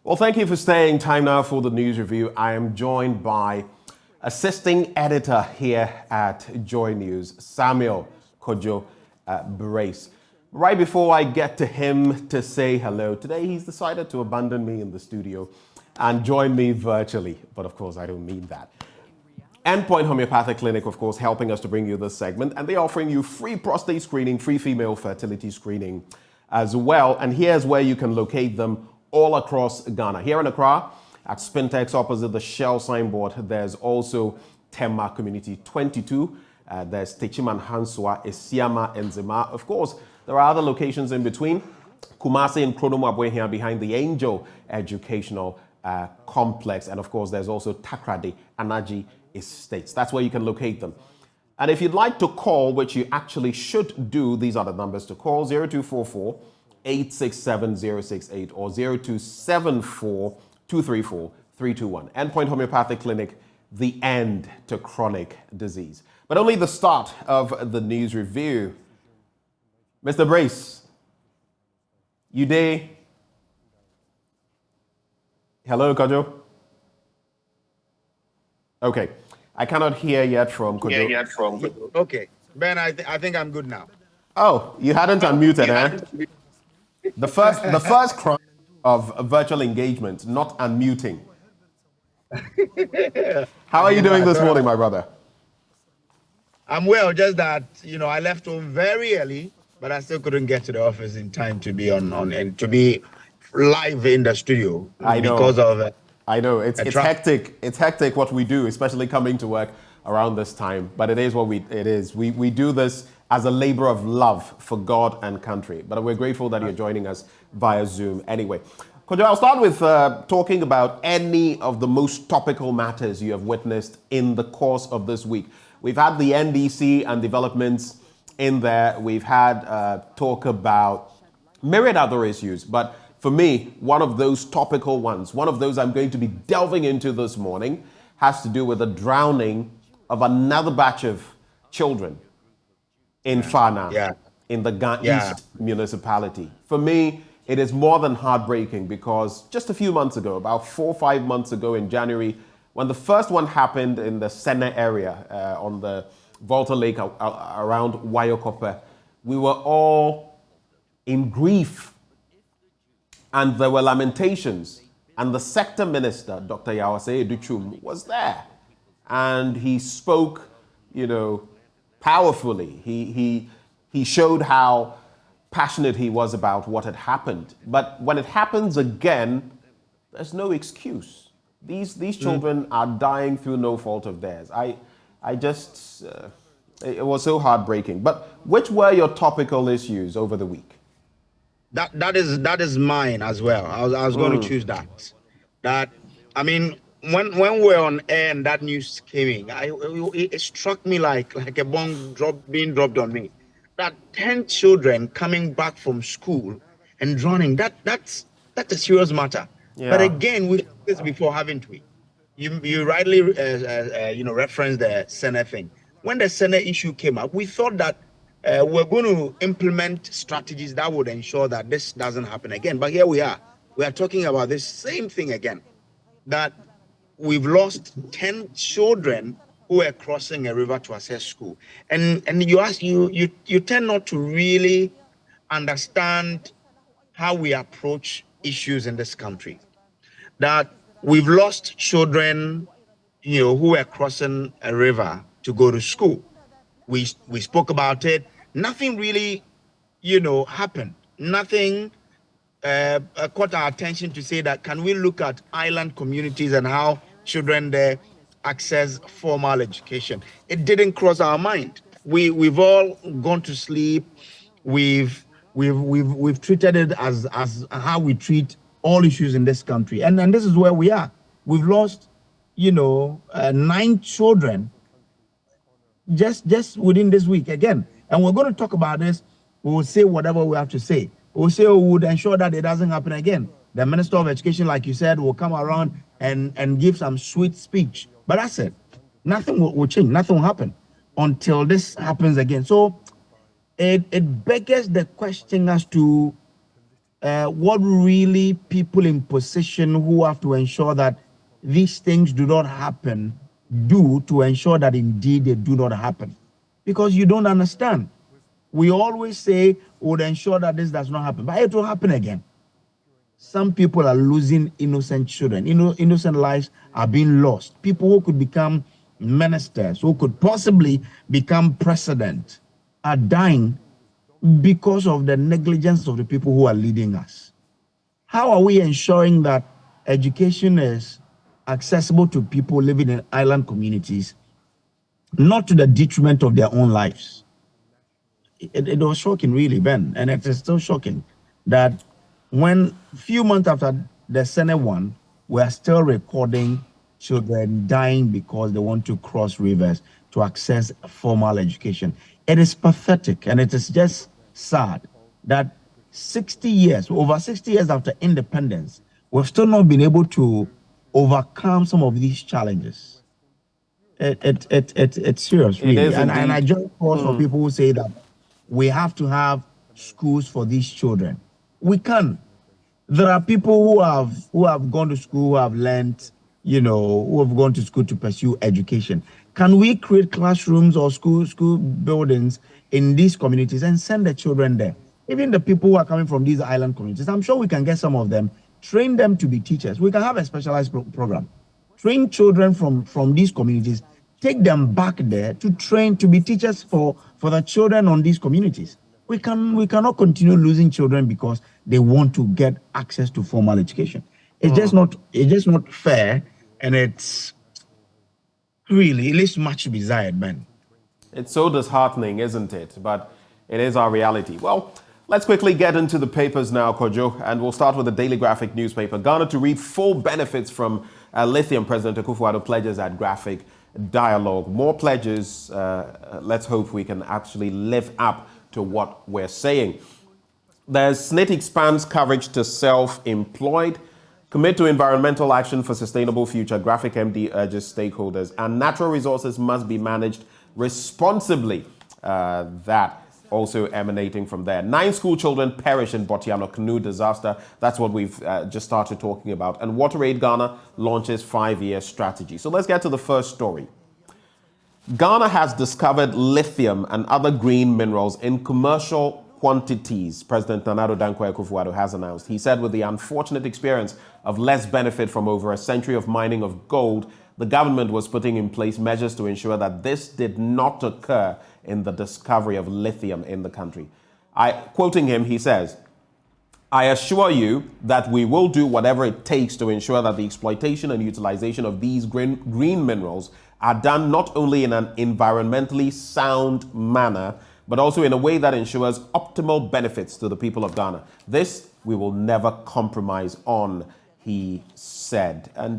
Well, thank you for staying. Time now for the news review. I am joined by assisting editor here at JoyNews, Samuel Kojo Brace. Right before I get to him to say hello, today he's decided to abandon me in the studio and join me virtually. But of course, I don't mean that. Endpoint Homeopathic Clinic, of course, helping us to bring you this segment, and they're offering you free prostate screening, free female fertility screening as well. And here's where you can locate them all across Ghana. Here in Accra, at Spintex opposite the Shell signboard, there's also Tema Community 22. There's Techiman Hansua, Esiama, and Zima. Of course, there are other locations in between. Kumasi and Kronomabwe here behind the Angel Educational Complex. And of course, there's also Takrade, Anaji Estates. That's where you can locate them. And if you'd like to call, which you actually should do, these are the numbers to call: 0244 867 068 or 0274 234 321. Endpoint Homeopathic Clinic, the end to chronic disease. But only the start of the news review. Mr. Brace, you there? Hello, Kojo? Okay. I cannot hear yet from Kojo. Okay. Ben, I think I'm good now. Oh, you hadn't unmuted, eh? The first crime of virtual engagement, not unmuting. How are you doing this morning, my brother? I'm well, just that, I left home very early, but I still couldn't get to the office in time to be on and to be live in the studio. I know. Because of I know it's hectic. It's hectic what we do, especially coming to work around this time. But it is what it is. We do this as a labor of love for God and country. But we're grateful that you're joining us via Zoom anyway. Kojo, I'll start with talking about any of the most topical matters you have witnessed in the course of this week. We've had the NDC and developments in there. We've had talk about myriad other issues. But for me, one of those topical ones, one of those I'm going to be delving into this morning, has to do with the drowning of another batch of children in Fana, in the East municipality. For me, it is more than heartbreaking because just a few months ago, about 4 or 5 months ago in January, when the first one happened in the Sena area on the Volta Lake around Wayokope, we were all in grief. And there were lamentations. And the sector minister, Dr. Yawase Educhum, was there. And he spoke, powerfully. He showed how passionate he was about what had happened. But when it happens again, there's no excuse. These children are dying through no fault of theirs. It was so heartbreaking. But which were your topical issues over the week? That is mine as well. I was going to choose that. When we're on air and that news came in, it struck me like a bomb being dropped on me. That 10 children coming back from school and drowning, that's a serious matter. Yeah. But again, we've said this before, haven't we? You rightly referenced the Senate thing. When the Senate issue came up, we thought that we're going to implement strategies that would ensure that this doesn't happen again. But here we are. We are talking about this same thing again. That we've lost 10 children who were crossing a river to access school. And you tend not to really understand how we approach issues in this country. That we've lost children, who were crossing a river to go to school. We spoke about it. Nothing really, happened. Nothing caught our attention to say that can we look at island communities and how children there access formal education. It didn't cross our mind. We've all gone to sleep. We've treated it as how we treat all issues in this country. And this is where we are. We've lost, 9 children just within this week again. And we're going to talk about this. We will say whatever we have to say. We'll say we would ensure that it doesn't happen again. The Minister of Education, like you said, will come around and give some sweet speech. But that's it. Nothing will change. Nothing will happen until this happens again. So it beggars the question as to what really people in position who have to ensure that these things do not happen do to ensure that indeed they do not happen. Because you don't understand. We always say we would ensure that this does not happen, but it will happen again. Some people are losing innocent children. Innocent lives are being lost. People who could become ministers, who could possibly become president, are dying because of the negligence of the people who are leading us. How are we ensuring that education is accessible to people living in island communities, not to the detriment of their own lives? It was shocking, really, Ben, and it is still shocking that when a few months after the Senate won, we are still recording children dying because they want to cross rivers to access formal education. It is pathetic, and it is just sad that 60 years, over 60 years after independence, we've still not been able to overcome some of these challenges. It's serious, It really. is And I indeed. join calls for people who say that we have to have schools for these children. We can. There are people who have gone to school, who have learned, who have gone to school to pursue education. Can we create classrooms or school buildings in these communities and send the children there? Even the people who are coming from these island communities, I'm sure we can get some of them, train them to be teachers. We can have a specialized program, train children from these communities, take them back there to train to be teachers for the children on these communities. We cannot continue losing children because they want to get access to formal education. It's just not fair, and it's really, it leaves much to be desired, man. It's so disheartening, isn't it? But it is our reality. Well, let's quickly get into the papers now, Kojo, and we'll start with the Daily Graphic newspaper. Ghana to reap full benefits from lithium. President Akufo-Addo pledges at Graphic Dialogue. More pledges. Let's hope we can actually live up to what we're saying. The SNIT expands coverage to self-employed. Commit to environmental action for sustainable future. Graphic MD urges stakeholders. And natural resources must be managed responsibly. That also emanating from there. 9 school children perish in Botiano canoe disaster. That's what we've just started talking about. And WaterAid Ghana launches 5-year strategy. So let's get to the first story. Ghana has discovered lithium and other green minerals in commercial quantities, President Nana Addo Dankwa Akufo-Addo has announced. He said with the unfortunate experience of less benefit from over a century of mining of gold, the government was putting in place measures to ensure that this did not occur in the discovery of lithium in the country. Quoting him, he says, I assure you that we will do whatever it takes to ensure that the exploitation and utilization of these green minerals are done not only in an environmentally sound manner, but also in a way that ensures optimal benefits to the people of Ghana. This we will never compromise on, he said. And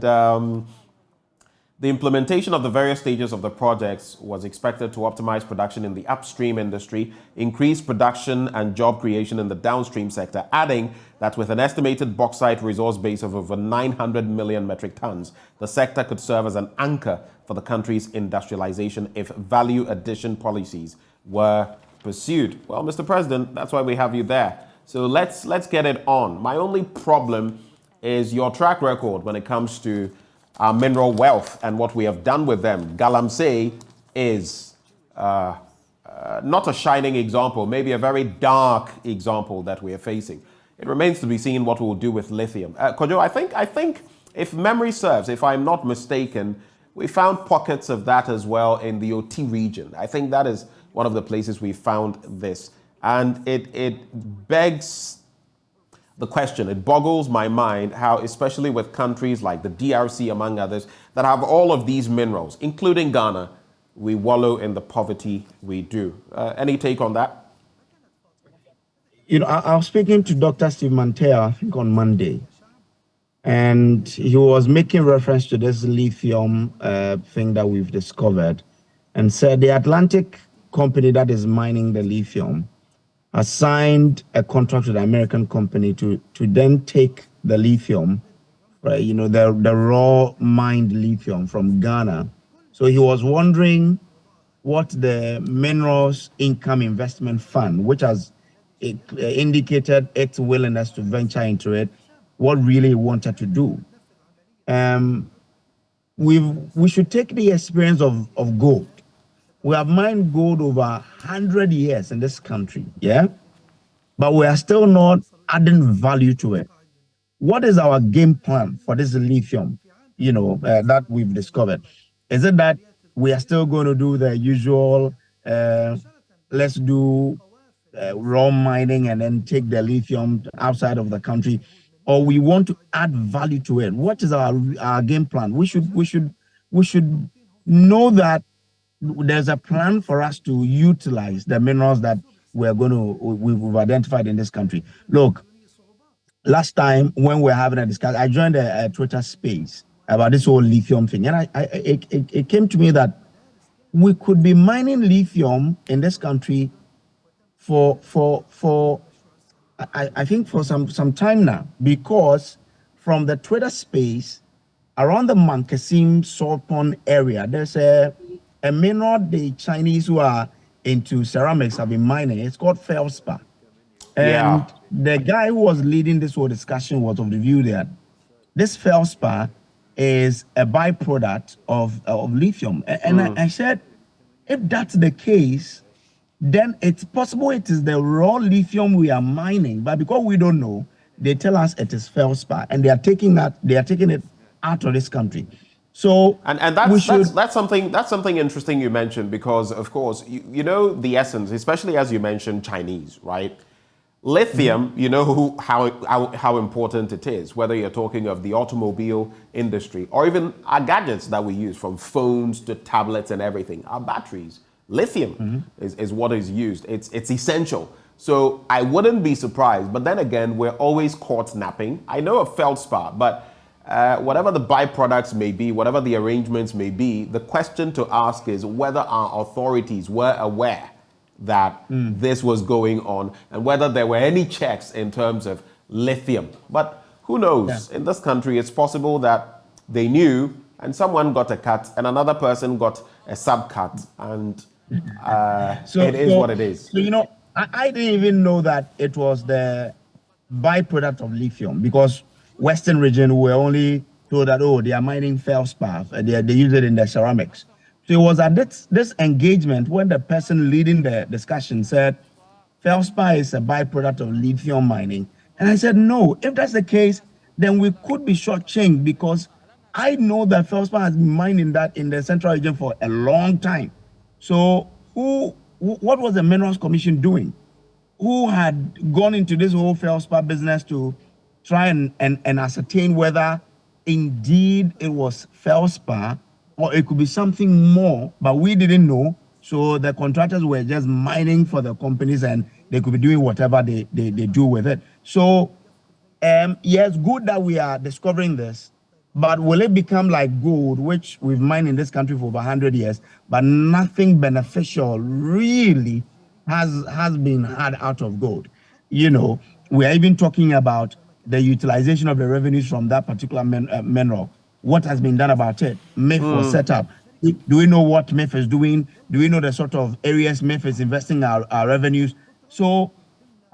the implementation of the various stages of the projects was expected to optimize production in the upstream industry, increase production and job creation in the downstream sector, adding that with an estimated bauxite resource base of over 900 million metric tons, the sector could serve as an anchor for the country's industrialization if value addition policies were pursued. Well, Mr. President, that's why we have you there. So let's get it on. My only problem is your track record when it comes to our mineral wealth and what we have done with them. Galamsey is not a shining example, maybe a very dark example that we are facing. It remains to be seen what we'll do with lithium. Kojo, I think if memory serves, if I'm not mistaken, we found pockets of that as well in the OT region. I think that is one of the places we found this. And it begs the question, it boggles my mind how, especially with countries like the DRC, among others, that have all of these minerals, including Ghana, we wallow in the poverty we do. Any take on that? I was speaking to Dr. Steve Mantea, I think on Monday, and he was making reference to this lithium thing that we've discovered, and said the Atlantic company that is mining the lithium has signed a contract with the American company to then take the lithium, right? The raw mined lithium from Ghana. So he was wondering what the Minerals Income Investment Fund, which has indicated its willingness to venture into it, what really it wanted to do. Um, we should take the experience of gold. We have mined gold over 100 years in this country, yeah, but we are still not adding value to it. What is our game plan for this lithium, that we've discovered? Is it that we are still going to do the usual, uh, let's do raw mining and then take the lithium outside of the country, or we want to add value to it? What is our game plan? We should know that there's a plan for us to utilize the minerals that we've identified in this country. Look, last time when we were having a discussion, I joined a Twitter space about this whole lithium thing, and it came to me that we could be mining lithium in this country for I think for some time now, because from the Twitter space around the Mankasim salt pond area, there's a mineral the Chinese who are into ceramics have been mining. It's called feldspar. Yeah. And the guy who was leading this whole discussion was of the view that this feldspar is a byproduct of lithium. And I said, if that's the case, then it's possible it is the raw lithium we are mining, but because we don't know, they tell us it is feldspar, and they are taking it out of this country. So And we that's should. something interesting you mentioned, because of course you know the essence, especially as you mentioned Chinese, right? Lithium, you know how important it is, whether you're talking of the automobile industry or even our gadgets that we use, from phones to tablets and everything, our batteries. Lithium is what is used. It's essential. So I wouldn't be surprised. But then again, we're always caught napping. I know of feldspar, but whatever the byproducts may be, whatever the arrangements may be, the question to ask is whether our authorities were aware that this was going on, and whether there were any checks in terms of lithium. But who knows? Yeah. In this country, it's possible that they knew and someone got a cut and another person got a subcut, and So, it is so, what it is. so I didn't even know that it was the byproduct of lithium, because Western region were only told that, oh, they are mining feldspar, they use it in their ceramics. So it was at this engagement when the person leading the discussion said feldspar is a byproduct of lithium mining, and I said, no, if that's the case, then we could be shortchanged, because I know that feldspar has been mining that in the central region for a long time. So what was the Minerals Commission doing? Who had gone into this whole feldspar business to try and ascertain whether indeed it was feldspar or it could be something more, but we didn't know. So the contractors were just mining for the companies, and they could be doing whatever they do with it. So yes, good that we are discovering this, but will it become like gold, which we've mined in this country for over 100 years, but nothing beneficial really has been had out of gold? We are even talking about the utilization of the revenues from that particular mineral. What has been done about it? MIF was set up. Do we know what MIF is doing? Do we know the sort of areas MIF is investing our revenues? So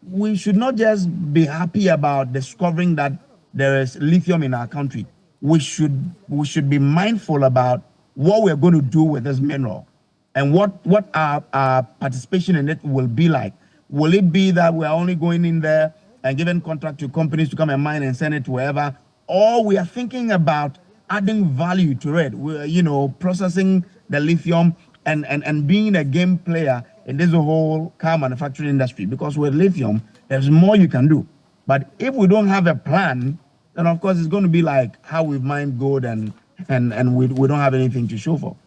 we should not just be happy about discovering that there is lithium in our country. We should be mindful about what we're going to do with this mineral, and what our participation in it will be like. Will it be that we're only going in there and giving contract to companies to come and mine and send it to wherever, or we are thinking about adding value to it? We're, processing the lithium and being a game player in this whole car manufacturing industry, because with lithium, there's more you can do. But if we don't have a plan, then of course it's going to be like how we've mined gold, and we don't have anything to show for.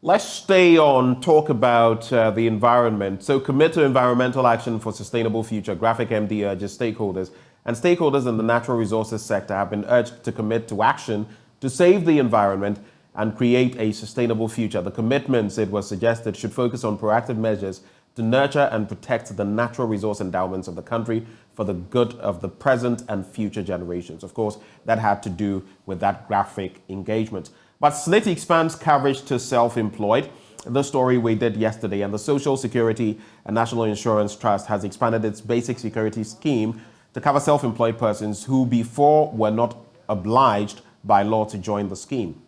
Let's stay on, talk about the environment. So commit to environmental action for sustainable future. Graphic MD urges stakeholders. And stakeholders in the natural resources sector have been urged to commit to action to save the environment and create a sustainable future. The commitments, it was suggested, should focus on proactive measures to nurture and protect the natural resource endowments of the country for the good of the present and future generations. Of course, that had to do with that graphic engagement. But SNIT expands coverage to self-employed. the story we did yesterday. And the Social Security and National Insurance Trust has expanded its basic security scheme to cover self-employed persons who before were not obliged by law to join the scheme.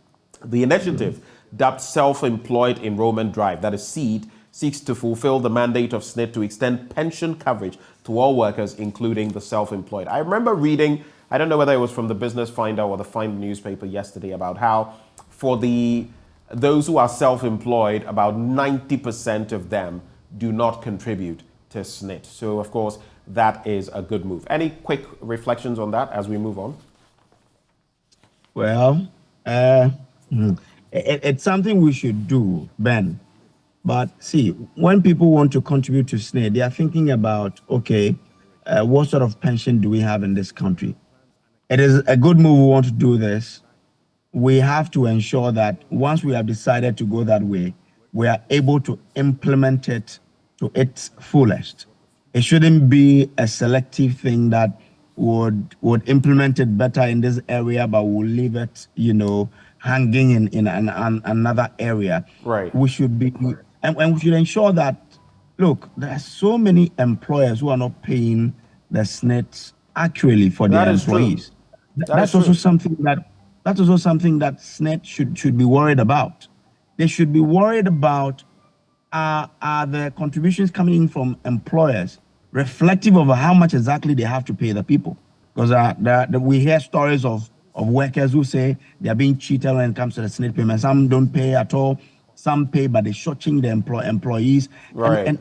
The initiative, dubbed Self-Employed Enrollment Drive, that is SEED, seeks to fulfill the mandate of SNIT to extend pension coverage to all workers, including the self-employed. I remember reading, I don't know whether it was from the Business Finder or the Find newspaper yesterday, about how for those who are self-employed, about 90% of them do not contribute to SNIT. So, of course, that is a good move. Any quick reflections on that as we move on? Well, it's something we should do, Ben. But see, when people want to contribute to SNIT, they are thinking about, okay, what sort of pension do we have in this country? It is a good move. We want to do this. We have to ensure that once we have decided to go that way, we are able to implement it to its fullest. It shouldn't be a selective thing that would implement it better in this area, but will leave it, hanging in another area. Right. We should be, and we should ensure that, look, there are so many employers who are not paying the SNIT accurately for their employees. That's also something that SNIT should be worried about. They should be worried about, are the contributions coming in from employers reflective of how much exactly they have to pay the people? Because we hear stories of workers who say they are being cheated when it comes to the SNIT payment. Some don't pay at all. Some pay, but they shortchang the employees. Right. And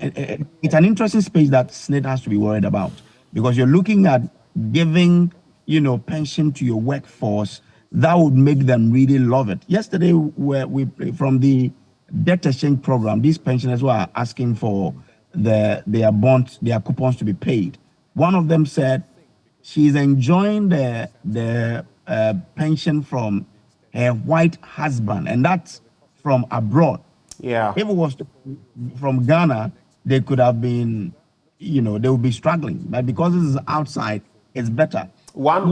it's an interesting space that SNIT has to be worried about, because you're looking at giving, pension to your workforce that would make them really love it. Yesterday, we from the debt exchange program, these pensioners were asking for their bonds, their coupons to be paid. One of them said she's enjoying the pension from her white husband, and that's from abroad. Yeah. If it was from Ghana, they could have been, they would be struggling. But because this is outside, it's better. One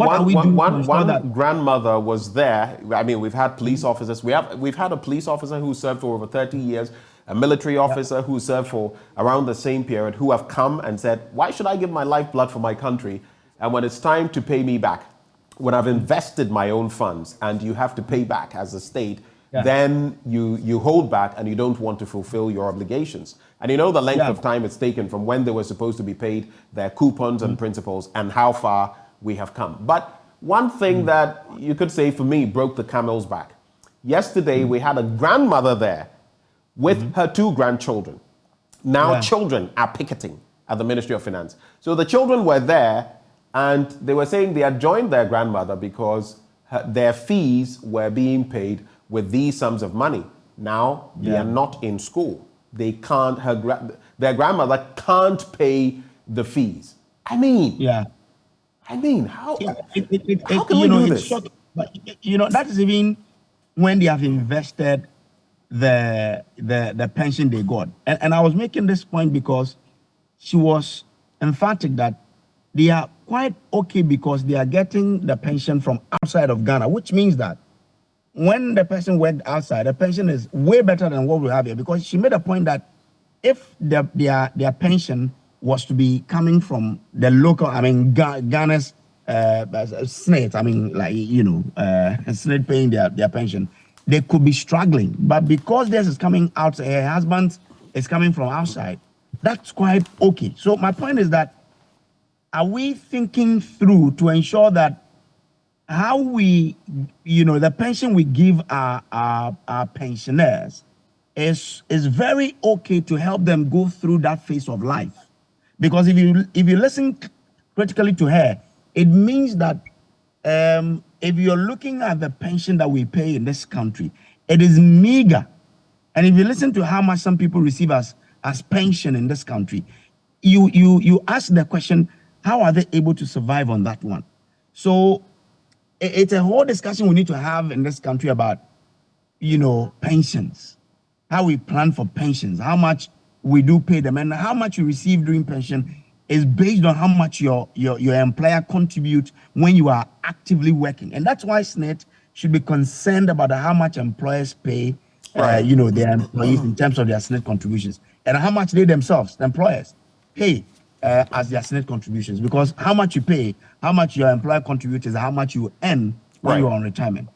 grandmother was there. I mean, we've had police officers. We've had a police officer who served for over 30 years, a military officer who served for around the same period, who have come and said, why should I give my lifeblood for my country? And when it's time to pay me back, when I've invested my own funds and you have to pay back as a state, then you hold back and you don't want to fulfill your obligations. And you know the length of time it's taken from when they were supposed to be paid, their coupons and principals, and how far we have come. But one thing that you could say for me broke the camel's back. Yesterday, we had a grandmother there with her 2 grandchildren. Now children are picketing at the Ministry of Finance. So the children were there and they were saying they had joined their grandmother because their fees were being paid with these sums of money. Now they are not in school. They can't, their grandmother can't pay the fees. I mean, how can we do this? But that is even when they have invested the pension they got. And I was making this point because she was emphatic that they are quite okay because they are getting the pension from outside of Ghana, which means that when the person worked outside, the pension is way better than what we have here, because she made a point that if their pension was to be coming from the local, Ghana's SNIT, SNIT paying their pension, they could be struggling. But because this is coming out, her husband is coming from outside, that's quite okay. So my point is that, are we thinking through to ensure that how we, the pension we give our pensioners is very okay to help them go through that phase of life? Because if you listen critically to her, it means that if you're looking at the pension that we pay in this country, it is meager. And if you listen to how much some people receive as pension in this country, you ask the question, how are they able to survive on that one? So it's a whole discussion we need to have in this country about, pensions, how we plan for pensions, how much we do pay them, and how much you receive during pension is based on how much your employer contributes when you are actively working. And that's why SNIT should be concerned about how much employers pay Right. their employees in terms of their SNET contributions, and how much they themselves, the employers, pay as their SNET contributions. Because how much you pay, how much your employer contributes, is how much you earn when Right. you're on retirement.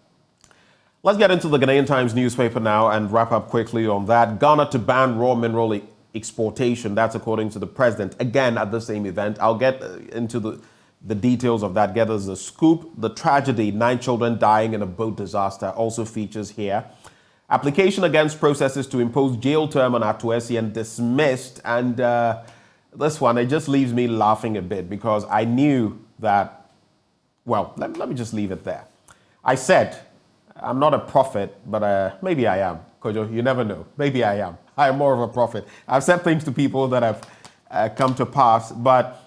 Let's get into the Ghanaian Times newspaper now and wrap up quickly on that. Ghana to ban raw mineral exportation. That's according to the president. Again, at the same event. I'll get into the details of that. Get us a scoop. The tragedy, 9 children dying in a boat disaster, also features here. Application against processes to impose jail term on Atuesian dismissed. And this one, it just leaves me laughing a bit because I knew that, well, let me just leave it there. I said, I'm not a prophet, but maybe I am. Kojo, you never know. Maybe I am. I am more of a prophet. I've said things to people that have come to pass, but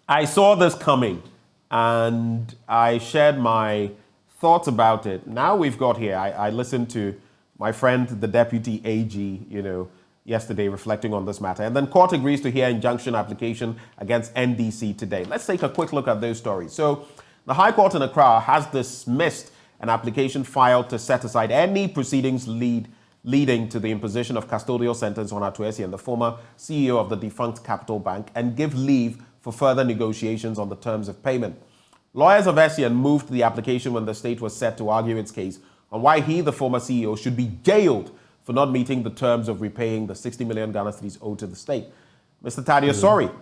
I saw this coming and I shared my thoughts about it. Now we've got here, I listened to my friend, the deputy AG, yesterday reflecting on this matter. And then court agrees to hear injunction application against NDC today. Let's take a quick look at those stories. So the High Court in Accra has dismissed an application filed to set aside any proceedings leading to the imposition of custodial sentence on Atuesian, the former CEO of the defunct Capital Bank, and give leave for further negotiations on the terms of payment. Lawyers of Essien moved the application when the state was set to argue its case on why he, the former CEO, should be jailed for not meeting the terms of repaying the 60 million Ghana cedis owed to the state. Mr. Tadia Sori,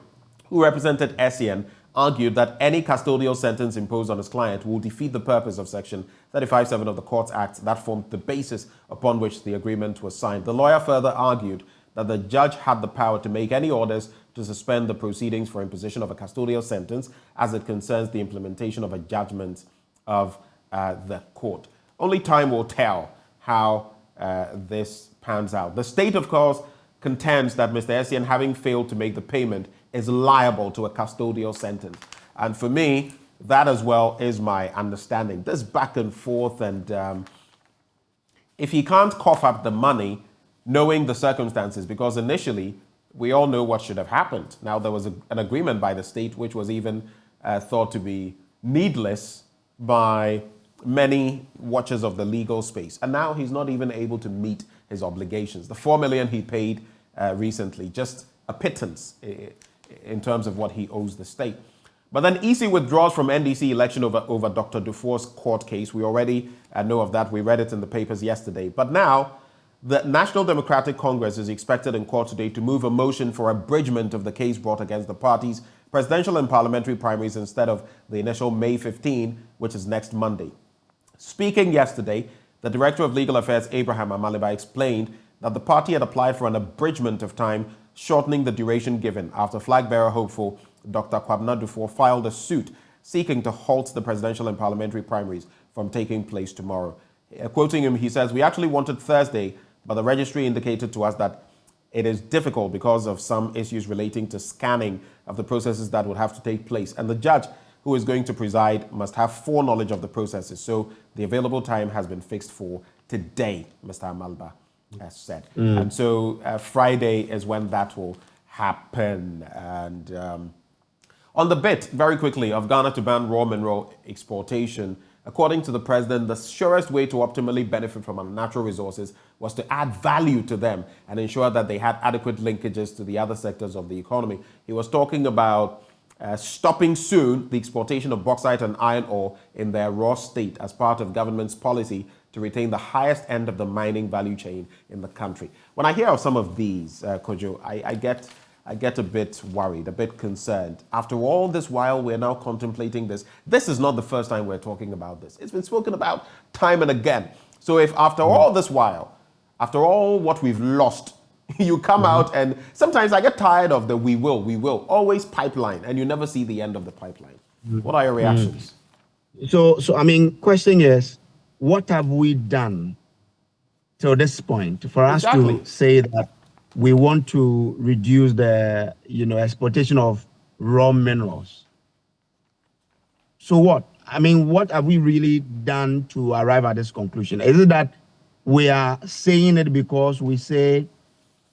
who represented Essien, argued that any custodial sentence imposed on his client will defeat the purpose of Section 35(7) of the Courts Act that formed the basis upon which the agreement was signed. The lawyer further argued that the judge had the power to make any orders to suspend the proceedings for imposition of a custodial sentence as it concerns the implementation of a judgment of the court. Only time will tell how this pans out. The state, of course, contends that Mr. Essien, having failed to make the payment, is liable to a custodial sentence. And for me, that as well is my understanding. This back and forth, and if he can't cough up the money, knowing the circumstances, because initially we all know what should have happened. Now there was an agreement by the state which was even thought to be needless by many watchers of the legal space. And now he's not even able to meet his obligations. The 4 million he paid recently, just a pittance in terms of what he owes the state. But then EC withdraws from NDC election over Dr. Dufour's court case. We already know of that. We read it in the papers yesterday. But now, the National Democratic Congress is expected in court today to move a motion for abridgment of the case brought against the party's presidential and parliamentary primaries instead of the initial May 15, which is next Monday. Speaking yesterday, the Director of Legal Affairs, Abraham Amaliba, explained that the party had applied for an abridgment of time, shortening the duration given after flag-bearer hopeful Dr. Kwabena Dufour filed a suit seeking to halt the presidential and parliamentary primaries from taking place tomorrow. Quoting him, he says, "We actually wanted Thursday, but the registry indicated to us that it is difficult because of some issues relating to scanning of the processes that would have to take place. And the judge who is going to preside must have foreknowledge of the processes. So the available time has been fixed for today," Mr. Amalba has said. And so Friday is when that will happen. And on the bit, very quickly, of Ghana to ban raw mineral exportation, according to the president, the surest way to optimally benefit from our natural resources was to add value to them and ensure that they had adequate linkages to the other sectors of the economy. He was talking about stopping soon the exportation of bauxite and iron ore in their raw state as part of government's policy to retain the highest end of the mining value chain in the country. When I hear of some of these, Kojo, I get a bit worried, a bit concerned. After all this while, we're now contemplating this. This is not the first time we're talking about this. It's been spoken about time and again. So if after all this while, after all what we've lost, you come out and sometimes I get tired of the we will, always pipeline, and you never see the end of the pipeline. What are your reactions? So I mean, question is, what have we done till this point for us to say that we want to reduce the exportation of raw minerals? So what? I mean, what have we really done to arrive at this conclusion? Is it that we are saying it because we say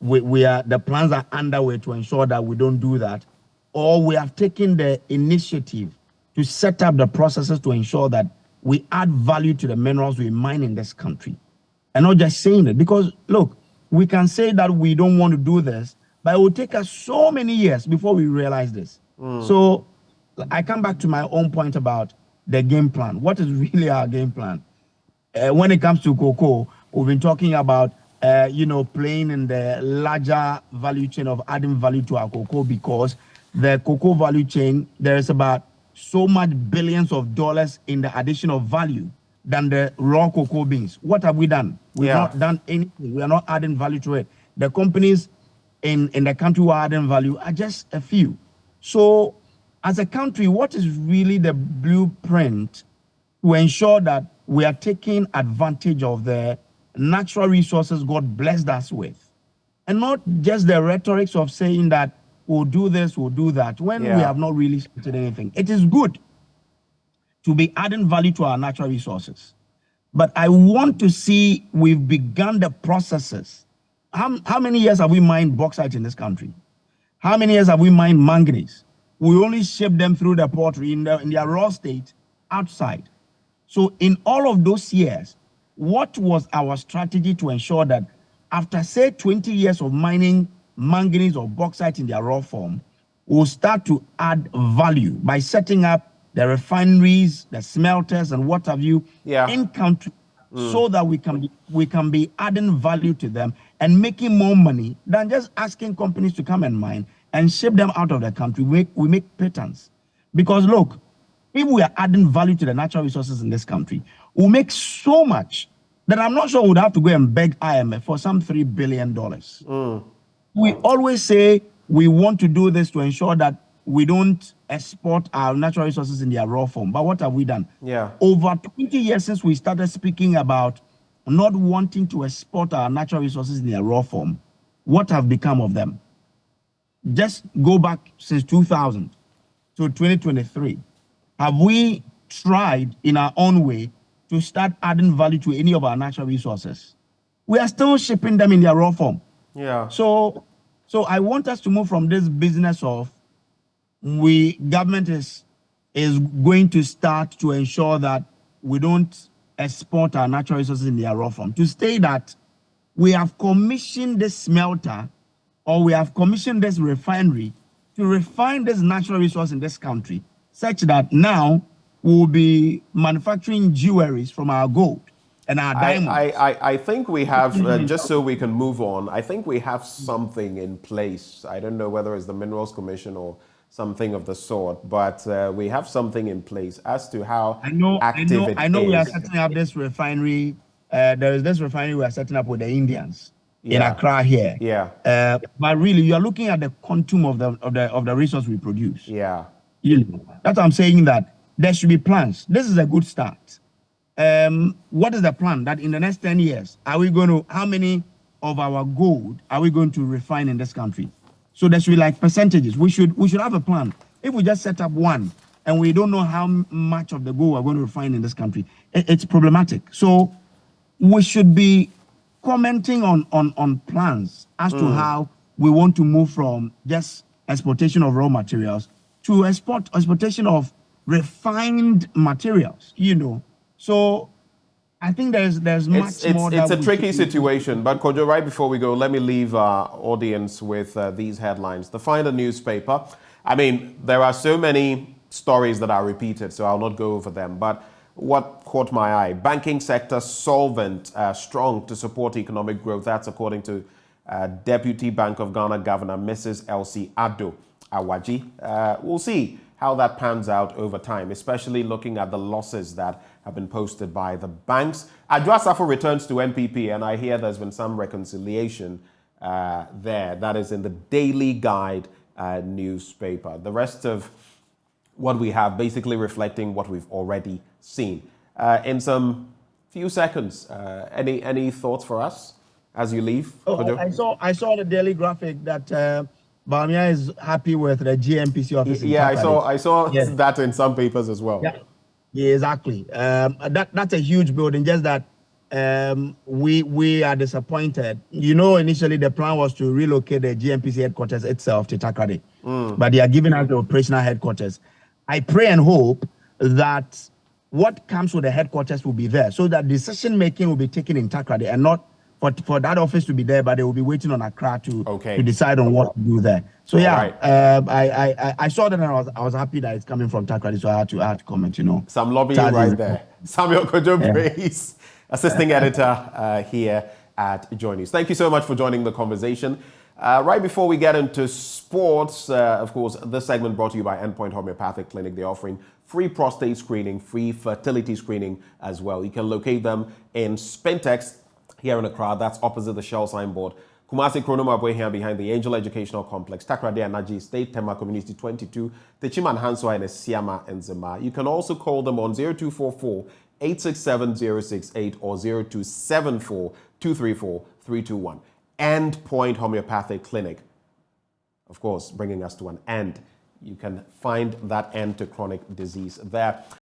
we are the plans are underway to ensure that we don't do that, or we have taken the initiative to set up the processes to ensure that we add value to the minerals we mine in this country? and not just saying it. Because look, we can say that we don't want to do this, but it will take us so many years before we realize this. So I come back to my own point about the game plan. What is really our game plan? When it comes to cocoa, we've been talking about playing in the larger value chain of adding value to our cocoa, because the cocoa value chain, there is about so much billions of dollars in the addition of value than the raw cocoa beans. What have we done? We've not done anything. We are not adding value to it. The companies in the country who are adding value are just a few. So as a country, what is really the blueprint to ensure that we are taking advantage of the natural resources God blessed us with, and not just the rhetorics of saying that we'll do this, we'll do that, when we have not really started anything. It is good to be adding value to our natural resources, but I want to see we've begun the processes. How many years have we mined bauxite in this country? How many years have we mined manganese? We only ship them through the port in their raw state outside. So in all of those years, what was our strategy to ensure that after, say, 20 years of mining manganese or bauxite in their raw form, we'll start to add value by setting up the refineries, the smelters, and what have you in country, so that we can be adding value to them and making more money than just asking companies to come and mine and ship them out of the country. We make patents. Because look, if we are adding value to the natural resources in this country, we'll make so much that I'm not sure we'd have to go and beg IMF for some $3 billion. We always say we want to do this to ensure that we don't export our natural resources in their raw form. But what have we done? Over 20 years since we started speaking about not wanting to export our natural resources in their raw form, what have become of them? Just go back since 2000 to 2023. Have we tried in our own way to start adding value to any of our natural resources? We are still shipping them in their raw form. So I want us to move from this business of government is going to start to ensure that we don't export our natural resources in their raw form, to say that we have commissioned this smelter or we have commissioned this refinery to refine this natural resource in this country, such that now we'll be manufacturing jewelries from our gold and our diamonds. I think we have, just so we can move on, I think we have something in place. I don't know whether it's the Minerals Commission or something of the sort, but we have something in place as to how active it is. I know we are setting up this refinery. There is this refinery we are setting up with the Indians in Accra here. But really, you are looking at the quantum of the resource we produce. That's why I'm saying that there should be plans. This is a good start. What is the plan? That in the next 10 years, how many of our gold are we going to refine in this country? So there should be like percentages. We should have a plan. If we just set up one and we don't know how much of the gold we're going to refine in this country, it's problematic. So we should be commenting on plans as to how we want to move from just exportation of raw materials to exportation of refined materials, So I think there's much more. It's a tricky situation, but Kojo, right before we go, let me leave our audience with these headlines. The Finder newspaper. I mean, there are so many stories that are repeated, so I'll not go over them. But what caught my eye? Banking sector solvent, strong to support economic growth. That's according to Deputy Bank of Ghana Governor Mrs. Elsie Addo Awaji. We'll see how that pans out over time, especially looking at the losses that have been posted by the banks. Adjo Asafo returns to NPP, and I hear there's been some reconciliation there. That is in the Daily Guide newspaper. The rest of what we have basically reflecting what we've already seen. In some few seconds, any thoughts for us as you leave? I saw the Daily Graphic that Bamia is happy with the GMPC office. I saw that in some papers as well. Yeah, exactly. That's a huge building. Just that we are disappointed. Initially the plan was to relocate the GMPC headquarters itself to Takrady, but they are giving us the operational headquarters. I pray and hope that what comes with the headquarters will be there, so that decision making will be taken in Takrady and not for that office to be there, but they will be waiting on Accra to decide on what to do there. So I saw that and I was happy that it's coming from Takrady, so I had to comment. Some lobbying right there. Samuel Kojo Brace, assisting editor here at JoyNews. Thank you so much for joining the conversation. Right before we get into sports, of course, this segment brought to you by Endpoint Homeopathic Clinic. They're offering free prostate screening, free fertility screening as well. You can locate them in Spintex here in Accra. That's opposite the Shell signboard. Kumasi Kronoma here behind the Angel Educational Complex, Takrady and Naji State, Tema Community 22, Techiman Hanswa and Siama and Zema. You can also call them on 0244 867 068 or 0274 234 321. Endpoint Homeopathic Clinic, of course, bringing us to an end. You can find that end to chronic disease there.